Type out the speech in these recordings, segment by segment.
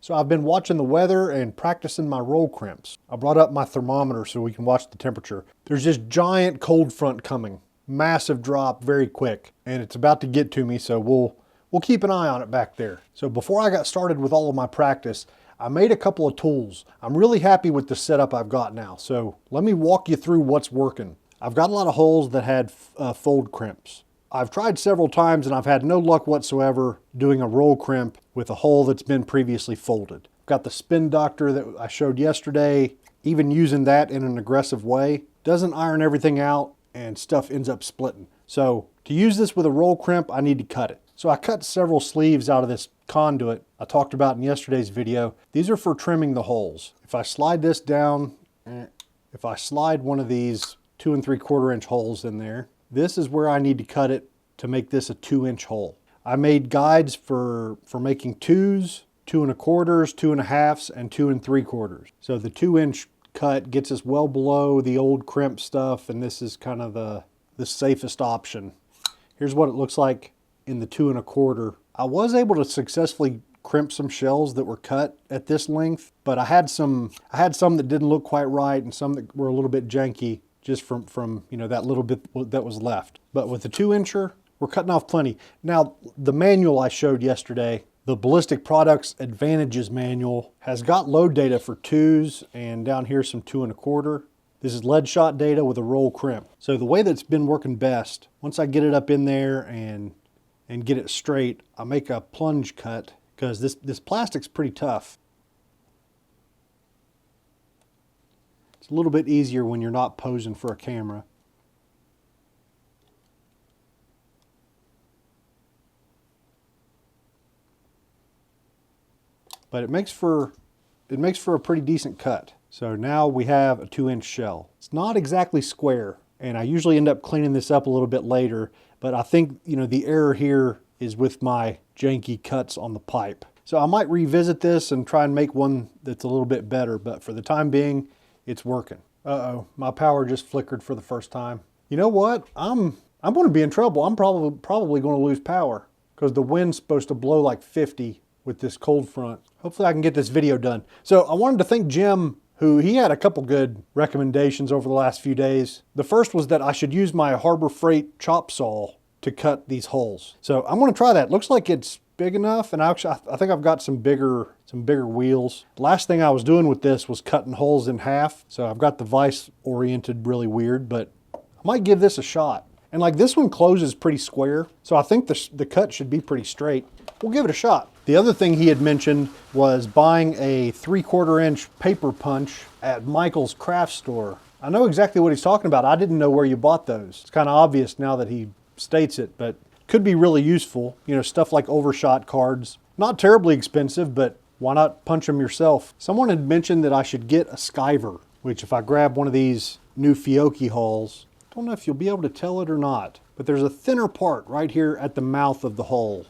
So I've been watching the weather and practicing my roll crimps. I brought up my thermometer so we can watch the temperature. There's this giant cold front coming. Massive drop very quick, and it's about to get to me, so we'll keep an eye on it back there. So before I got started with all of my practice, I made a couple of tools. I'm really happy with the setup I've got now. So let me walk you through what's working. I've got a lot of holes that had fold crimps. I've tried several times and I've had no luck whatsoever doing a roll crimp with a hole that's been previously folded. I've got the spin doctor that I showed yesterday. Even using that in an aggressive way doesn't iron everything out and stuff ends up splitting. So to use this with a roll crimp, I need to cut it. So I cut several sleeves out of this conduit I talked about in yesterday's video. These are for trimming the holes. If I slide this down, if I slide one of these 2 3/4 inch holes in there, this is where I need to cut it to make this a 2-inch hole. I made guides for making 2s, 2 1/4s, 2 1/2s, and 2 3/4. So the 2-inch cut gets us well below the old crimp stuff, and this is kind of the safest option. Here's what it looks like in the 2 1/4. I was able to successfully crimp some shells that were cut at this length, but I had some that didn't look quite right and some that were a little bit janky just from you know, that little bit that was left. But with the 2-incher, we're cutting off plenty. Now, the manual I showed yesterday, the Ballistic Products Advantages manual, has got load data for 2s, and down here some 2 1/4. This is lead shot data with a roll crimp. So the way that's been working best, once I get it up in there and get it straight, I make a plunge cut because this plastic's pretty tough. It's a little bit easier when you're not posing for a camera. But it makes for a pretty decent cut. So now we have a 2-inch shell. It's not exactly square, and I usually end up cleaning this up a little bit later, but I think, you know, the error here is with my janky cuts on the pipe. So I might revisit this and try and make one that's a little bit better, but for the time being, it's working. Uh-oh, my power just flickered for the first time. You know what? I'm going to be in trouble. I'm probably going to lose power because the wind's supposed to blow like 50 with this cold front. Hopefully I can get this video done. So I wanted to thank Jim, who he had a couple good recommendations over the last few days. The first was that I should use my Harbor Freight chop saw to cut these holes. So I'm going to try that. Looks like it's big enough, and actually I think I've got some bigger wheels. Last thing I was doing with this was cutting holes in half, so I've got the vise oriented really weird, but I might give this a shot. And like this one closes pretty square, so I think the cut should be pretty straight. We'll give it a shot. The other thing he had mentioned was buying a 3/4 inch paper punch at Michael's craft store. I know exactly what he's talking about. I didn't know where you bought those. It's kind of obvious now that he states it, but could be really useful. You know, stuff like overshot cards. Not terribly expensive, but why not punch them yourself? Someone had mentioned that I should get a skiver, which if I grab one of these new Fiocchi hulls, I don't know if you'll be able to tell it or not, but there's a thinner part right here at the mouth of the hull.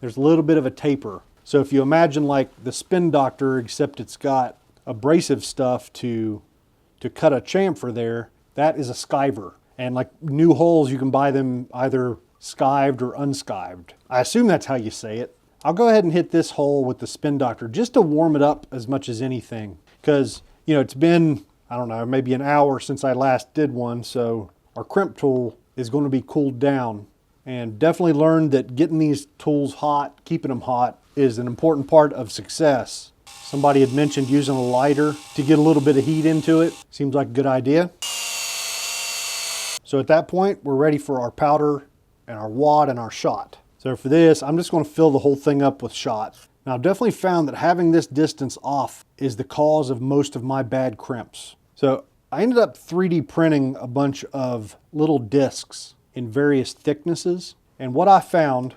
There's a little bit of a taper. So if you imagine like the spin doctor, except it's got abrasive stuff to cut a chamfer there, that is a skiver. And like new holes, you can buy them either skived or unskived. I assume that's how you say it. I'll go ahead and hit this hole with the spin doctor just to warm it up as much as anything. Because, you know, it's been, I don't know, maybe an hour since I last did one, so our crimp tool is going to be cooled down. And definitely learned that getting these tools hot, keeping them hot, is an important part of success. Somebody had mentioned using a lighter to get a little bit of heat into it. Seems like a good idea. So at that point, we're ready for our powder and our wad and our shot. So for this, I'm just going to fill the whole thing up with shot. Now I've definitely found that having this distance off is the cause of most of my bad crimps. So I ended up 3D printing a bunch of little discs in various thicknesses. And what I found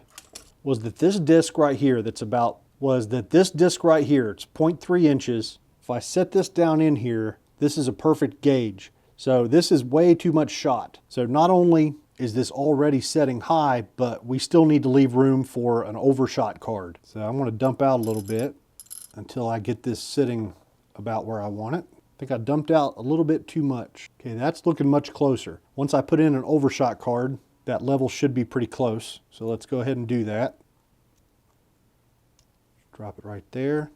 was that this disc right here it's 0.3 inches. If I set this down in here, this is a perfect gauge. So this is way too much shot. So not only is this already setting high, but we still need to leave room for an overshot card. So I'm going to dump out a little bit until I get this sitting about where I want it. I think I dumped out a little bit too much. Okay, that's looking much closer. Once I put in an overshot card, that level should be pretty close. So let's go ahead and do that. Drop it right there.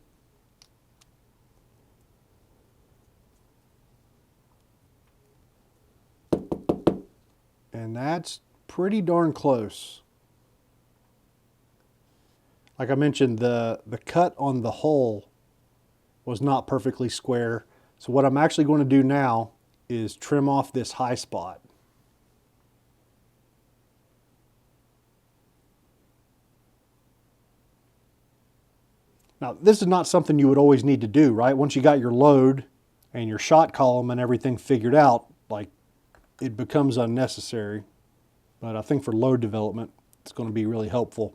And that's pretty darn close. Like I mentioned, the cut on the hole was not perfectly square. So what I'm actually going to do now is trim off this high spot. Now, this is not something you would always need to do, right? Once you got your load and your shot column and everything figured out, like, it becomes unnecessary. But I think for load development, it's going to be really helpful.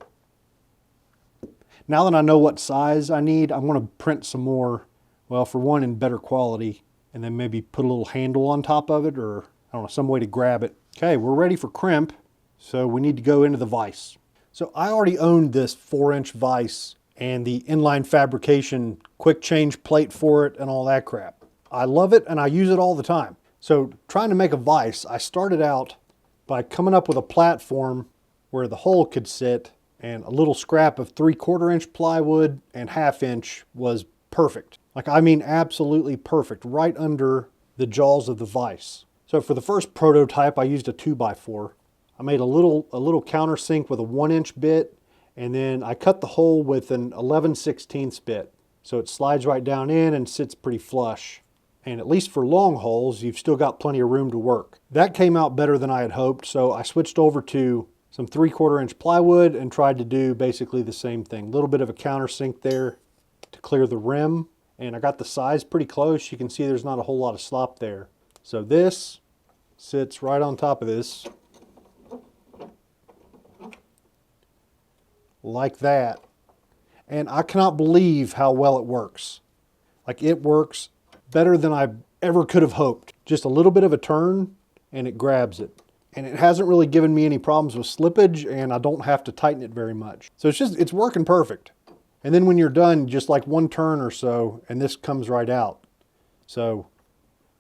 Now that I know what size I need, I'm going to print some more, well, for one, in better quality, and then maybe put a little handle on top of it, or I don't know, some way to grab it. Okay, we're ready for crimp, so we need to go into the vise. So I already owned this 4-inch vise and the inline fabrication quick change plate for it and all that crap. I love it and I use it all the time. So trying to make a vise, I started out by coming up with a platform where the hole could sit, and a little scrap of 3/4 inch plywood and 1/2 inch was perfect. Like, I mean absolutely perfect, right under the jaws of the vise. So for the first prototype, I used a 2x4. I made a little countersink with a 1-inch bit, and then I cut the hole with an 11/16 bit. So it slides right down in and sits pretty flush. And at least for long holes, you've still got plenty of room to work. That came out better than I had hoped, so I switched over to some 3/4 inch plywood and tried to do basically the same thing. A little bit of a countersink there to clear the rim, and I got the size pretty close. You can see there's not a whole lot of slop there. So this sits right on top of this, like that. And I cannot believe how well it works. Like, it works better than I ever could have hoped. Just a little bit of a turn and it grabs it. And it hasn't really given me any problems with slippage, and I don't have to tighten it very much. So it's working perfect. And then when you're done, just like one turn or so, and this comes right out. So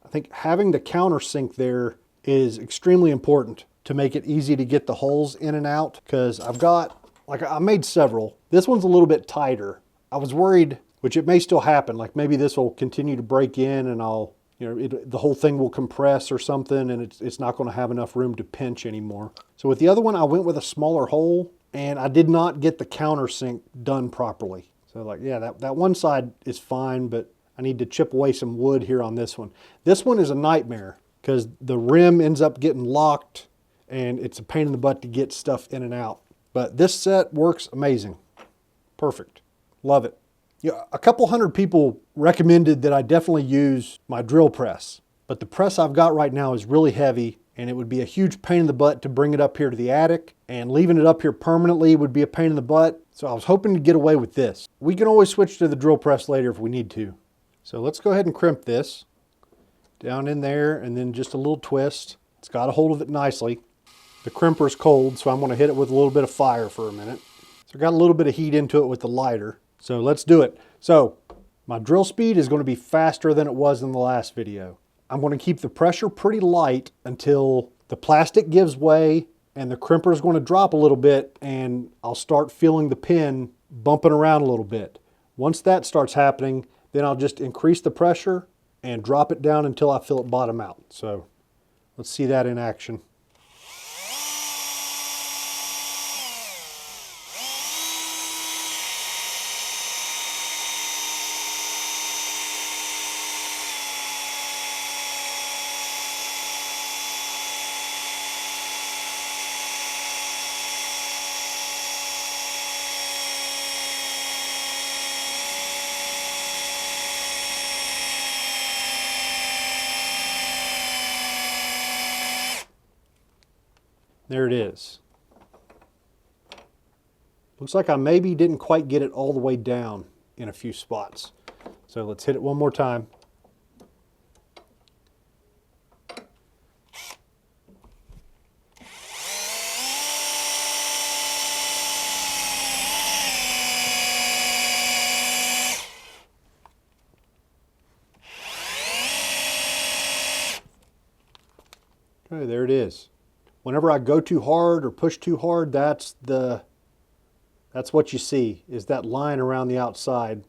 I think having the countersink there is extremely important to make it easy to get the holes in and out, because I made several. This one's a little bit tighter. I was worried, which it may still happen, like maybe this will continue to break in and the whole thing will compress or something, and it's not going to have enough room to pinch anymore. So with the other one, I went with a smaller hole, and I did not get the countersink done properly. So like, yeah, that one side is fine, but I need to chip away some wood here on this one. This one is a nightmare because the rim ends up getting locked, and it's a pain in the butt to get stuff in and out. But this set works amazing. Perfect. Love it. Yeah, a couple hundred people recommended that I definitely use my drill press, but the press I've got right now is really heavy, and it would be a huge pain in the butt to bring it up here to the attic, and leaving it up here permanently would be a pain in the butt. So I was hoping to get away with this. We can always switch to the drill press later if we need to. So let's go ahead and crimp this down in there, and then just a little twist. It's got a hold of it nicely. The crimper's cold, so I'm going to hit it with a little bit of fire for a minute. So I got a little bit of heat into it with the lighter. So let's do it. So my drill speed is going to be faster than it was in the last video. I'm going to keep the pressure pretty light until the plastic gives way and the crimper is going to drop a little bit, and I'll start feeling the pin bumping around a little bit. Once that starts happening, then I'll just increase the pressure and drop it down until I feel it bottom out. So let's see that in action. There it is. Looks like I maybe didn't quite get it all the way down in a few spots. So let's hit it one more time. Okay, there it is. Whenever I go too hard or push too hard, that's what you see, is that line around the outside.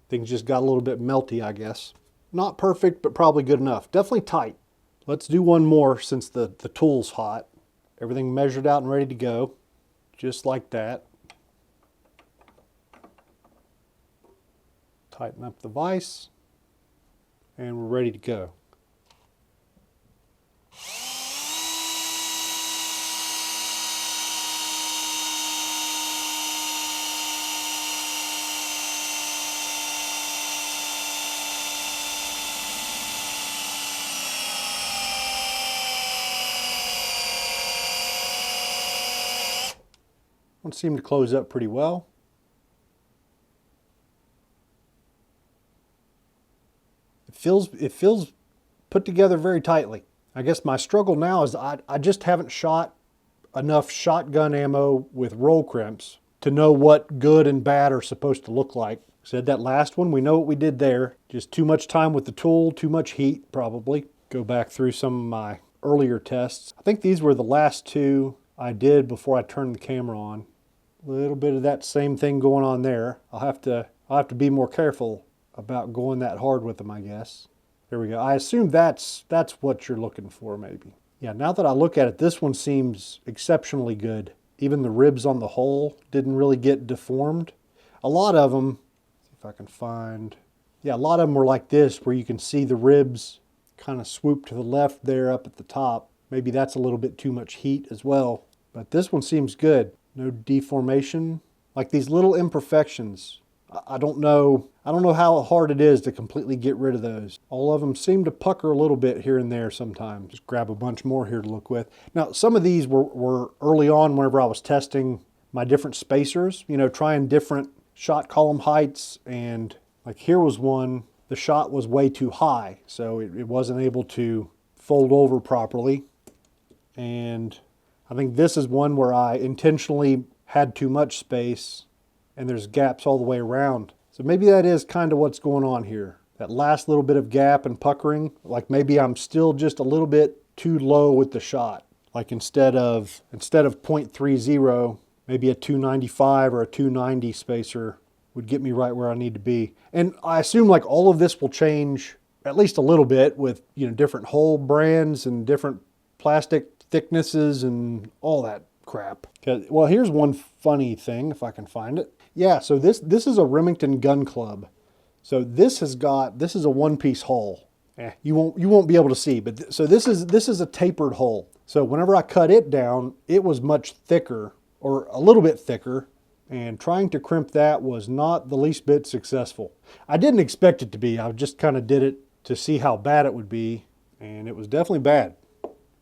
Things just got a little bit melty, I guess. Not perfect, but probably good enough. Definitely tight. Let's do one more since the tool's hot. Everything measured out and ready to go, just like that. Tighten up the vise, and we're ready to go. One seemed to close up pretty well. It feels put together very tightly. I guess my struggle now is I just haven't shot enough shotgun ammo with roll crimps to know what good and bad are supposed to look like. Said that last one, we know what we did there. Just too much time with the tool, too much heat probably. Go back through some of my earlier tests. I think these were the last two I did before I turned the camera on. A little bit of that same thing going on there. I'll have to be more careful about going that hard with them, I guess. There we go. I assume that's what you're looking for, maybe. Yeah, now that I look at it, this one seems exceptionally good. Even the ribs on the hull didn't really get deformed. A lot of them, see if I can find, yeah, a lot of them were like this, where you can see the ribs kind of swoop to the left there up at the top. Maybe that's a little bit too much heat as well. But this one seems good. No deformation. Like these little imperfections, I don't know how hard it is to completely get rid of those. All of them seem to pucker a little bit here and there sometimes. Just grab a bunch more here to look with. Now, some of these were early on whenever I was testing my different spacers, you know, trying different shot column heights. And like here was one, the shot was way too high, so it wasn't able to fold over properly. And I think this is one where I intentionally had too much space and there's gaps all the way around. So maybe that is kind of what's going on here. That last little bit of gap and puckering, like maybe I'm still just a little bit too low with the shot. Like instead of 0.30, maybe a 295 or a 290 spacer would get me right where I need to be. And I assume like all of this will change at least a little bit with, you know, different hole brands and different plastic thicknesses and all that crap. Well, here's one funny thing, if I can find it. Yeah, so this is a Remington gun club. So this is a one-piece hull. You won't be able to see, but so this is a tapered hull. So whenever I cut it down, it was much thicker, or a little bit thicker, and trying to crimp that was not the least bit successful. I didn't expect it to be. I just kind of did it to see how bad it would be, and it was definitely bad.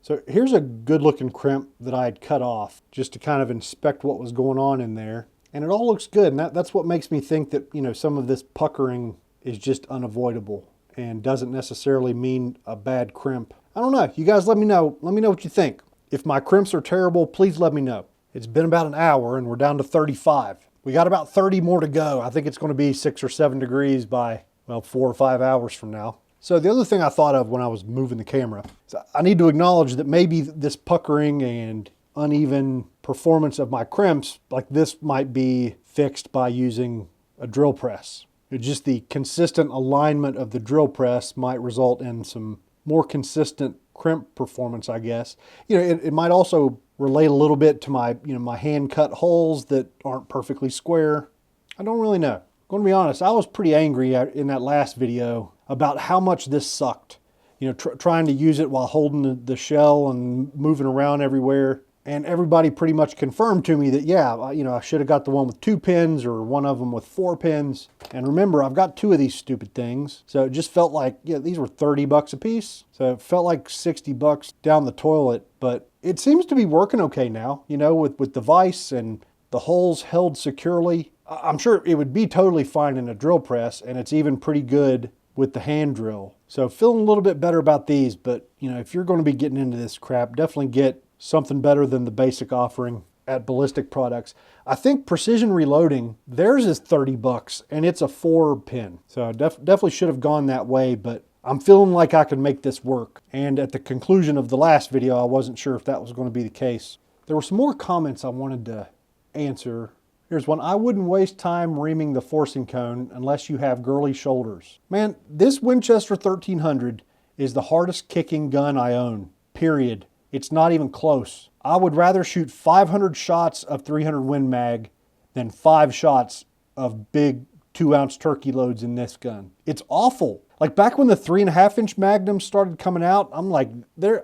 So here's a good looking crimp that I had cut off just to kind of inspect what was going on in there. And it all looks good, and that's what makes me think that, you know, some of this puckering is just unavoidable and doesn't necessarily mean a bad crimp. I don't know. You guys let me know. Let me know what you think. If my crimps are terrible, please let me know. It's been about an hour and we're down to 35. We got about 30 more to go. I think it's going to be 6 or 7 degrees by, well, 4 or 5 hours from now. So the other thing I thought of when I was moving the camera, is I need to acknowledge that maybe this puckering and uneven performance of my crimps, like this, might be fixed by using a drill press. Just the consistent alignment of the drill press might result in some more consistent crimp performance, I guess. You know, it might also relate a little bit to my, you know, my hand cut holes that aren't perfectly square. I don't really know. I'm going to be honest, I was pretty angry in that last video about how much this sucked. You know, trying to use it while holding the shell and moving around everywhere. And everybody pretty much confirmed to me that, yeah, you know, I should have got the one with 2 pins or one of them with 4 pins. And remember, I've got 2 of these stupid things. So it just felt like, yeah, these were 30 bucks a piece. So it felt like 60 bucks down the toilet. But it seems to be working okay now, you know, with the vise and the holes held securely. I'm sure it would be totally fine in a drill press, and it's even pretty good with the hand drill. So feeling a little bit better about these, but you know, if you're going to be getting into this crap, definitely get something better than the basic offering at Ballistic Products. I think Precision Reloading, theirs is 30 bucks and it's a 4 pin. So I definitely should have gone that way, but I'm feeling like I can make this work. And at the conclusion of the last video, I wasn't sure if that was going to be the case. There were some more comments I wanted to answer. Here's one. I wouldn't waste time reaming the forcing cone unless you have girly shoulders. Man, this Winchester 1300 is the hardest kicking gun I own, period. It's not even close. I would rather shoot 500 shots of 300 Win Mag than 5 shots of big 2-ounce turkey loads in this gun. It's awful. Like back when the 3.5-inch Magnums started coming out, I'm like,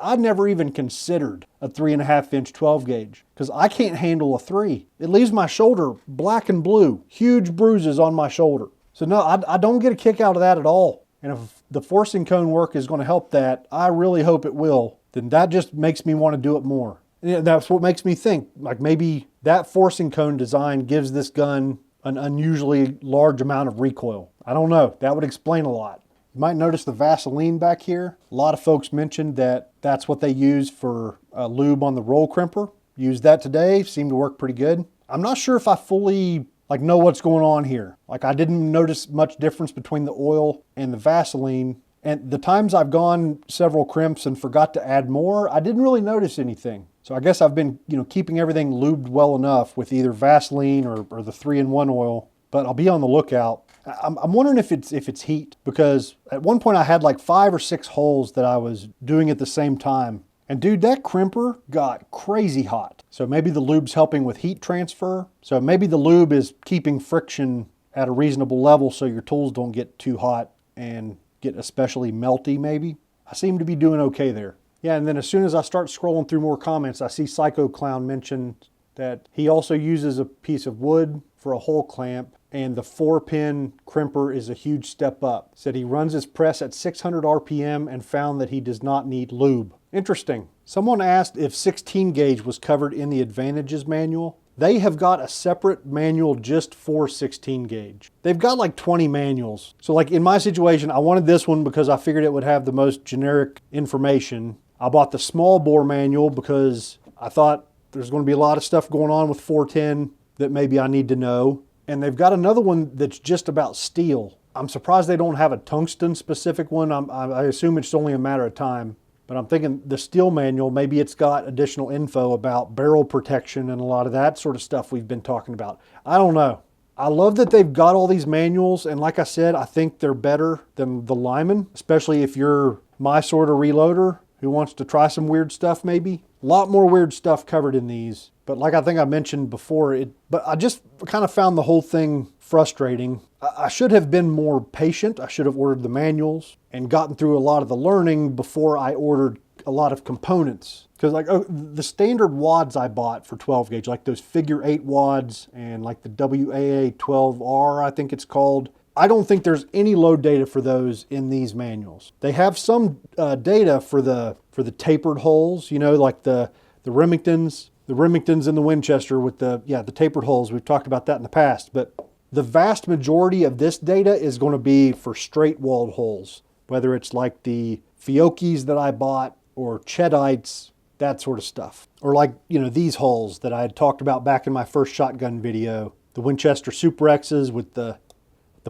I never even considered a 3.5-inch 12 gauge because I can't handle a 3. It leaves my shoulder black and blue, huge bruises on my shoulder. So no, I don't get a kick out of that at all. And if the forcing cone work is going to help that, I really hope it will, then that just makes me want to do it more. And that's what makes me think, like maybe that forcing cone design gives this gun an unusually large amount of recoil. I don't know. That would explain a lot. You might notice the Vaseline back here. A lot of folks mentioned that that's what they use for lube on the roll crimper. Used that today, seemed to work pretty good. I'm not sure if I fully know what's going on here. Like I didn't notice much difference between the oil and the Vaseline. And the times I've gone several crimps and forgot to add more, I didn't really notice anything. So I guess I've been, keeping everything lubed well enough with either Vaseline or the 3-in-1 oil, but I'll be on the lookout. I'm wondering if it's heat, because at one point I had like 5 or 6 holes that I was doing at the same time. And dude, that crimper got crazy hot. So maybe the lube's helping with heat transfer. So maybe the lube is keeping friction at a reasonable level so your tools don't get too hot and get especially melty maybe. I seem to be doing okay there. Yeah, and then as soon as I start scrolling through more comments, I see Psycho Clown mentioned that he also uses a piece of wood for a hole clamp, and the 4-pin crimper is a huge step up. Said he runs his press at 600 RPM and found that he does not need lube. Interesting. Someone asked if 16 gauge was covered in the Advantages manual. They have got a separate manual just for 16 gauge. They've got like 20 manuals. So like in my situation, I wanted this one because I figured it would have the most generic information. I bought the small bore manual because I thought there's going to be a lot of stuff going on with 410 that maybe I need to know. And they've got another one that's just about steel. I'm surprised they don't have a tungsten specific one. I assume it's only a matter of time. But I'm thinking the steel manual, maybe it's got additional info about barrel protection and a lot of that sort of stuff we've been talking about. I don't know. I love that they've got all these manuals, and like I said, I think they're better than the Lyman, especially if you're my sort of reloader who wants to try some weird stuff maybe. A lot more weird stuff covered in these. But like I think I mentioned before, but I just kind of found the whole thing frustrating. I should have been more patient. I should have ordered the manuals and gotten through a lot of the learning before I ordered a lot of components. Because the standard wads I bought for 12 gauge, like those figure 8 wads and like the WAA 12R, I think it's called. I don't think there's any load data for those in these manuals. They have some data for the tapered holes, like the Remingtons and the Winchester with the tapered holes. We've talked about that in the past, but the vast majority of this data is going to be for straight walled holes, whether it's like the Fiocchis that I bought or Chedites, that sort of stuff. Or like, these holes that I had talked about back in my first shotgun video, the Winchester Super X's with the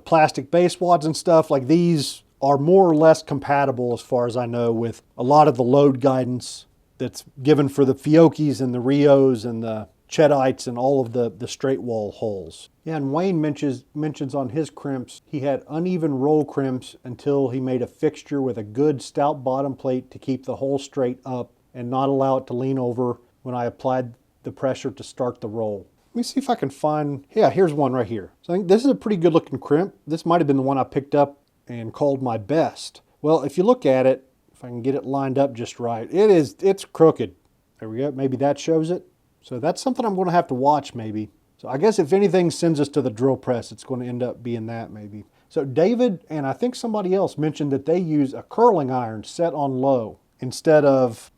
plastic base wads and stuff. Like these are more or less compatible as far as I know with a lot of the load guidance that's given for the Fiocchis and the Rios and the Chedites and all of the straight wall holes. Yeah, and Wayne mentions on his crimps, he had uneven roll crimps until he made a fixture with a good stout bottom plate to keep the hole straight up and not allow it to lean over when I applied the pressure to start the roll. Let me see if I can find, here's one right here. So I think this is a pretty good looking crimp. This might have been the one I picked up and called my best. Well, if you look at it, if I can get it lined up just right, it's crooked. There we go, maybe that shows it. So that's something I'm going to have to watch maybe. So I guess if anything sends us to the drill press, it's going to end up being that maybe. So David and I think somebody else mentioned that they use a curling iron set on low instead of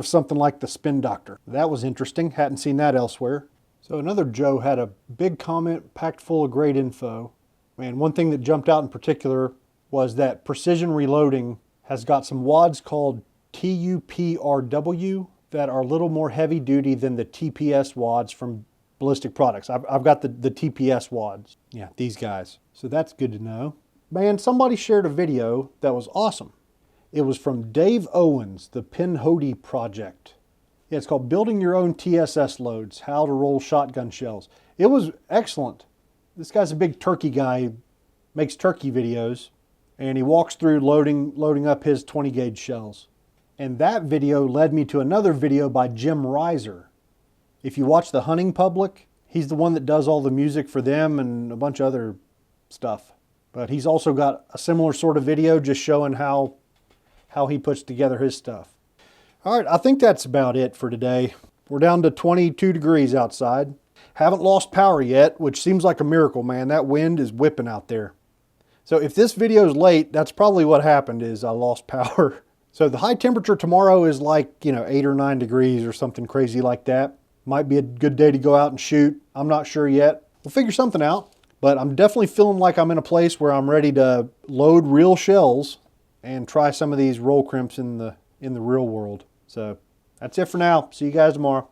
something like the Spin Doctor. That was interesting. Hadn't seen that elsewhere. So another Joe had a big comment packed full of great info. And one thing that jumped out in particular was that Precision Reloading has got some wads called TUPRW that are a little more heavy duty than the TPS wads from Ballistic Products. I've got the TPS wads. Yeah, these guys. So that's good to know. Man, somebody shared a video that was awesome. It was from Dave Owens, the Pinhoti Project. Yeah, it's called Building Your Own TSS Loads, How to Roll Shotgun Shells. It was excellent. This guy's a big turkey guy, makes turkey videos. and he walks through loading up his 20 gauge shells. And that video led me to another video by Jim Reiser. If you watch The Hunting Public, he's the one that does all the music for them and a bunch of other stuff. But he's also got a similar sort of video just showing how he puts together his stuff. All right, I think that's about it for today. We're down to 22 degrees outside. Haven't lost power yet, which seems like a miracle, man. That wind is whipping out there. So if this video is late, that's probably what happened, is I lost power. So the high temperature tomorrow is like, 8 or 9 degrees or something crazy like that. Might be a good day to go out and shoot. I'm not sure yet. We'll figure something out. But I'm definitely feeling like I'm in a place where I'm ready to load real shells and try some of these roll crimps in the real world. So that's it for now. See you guys tomorrow.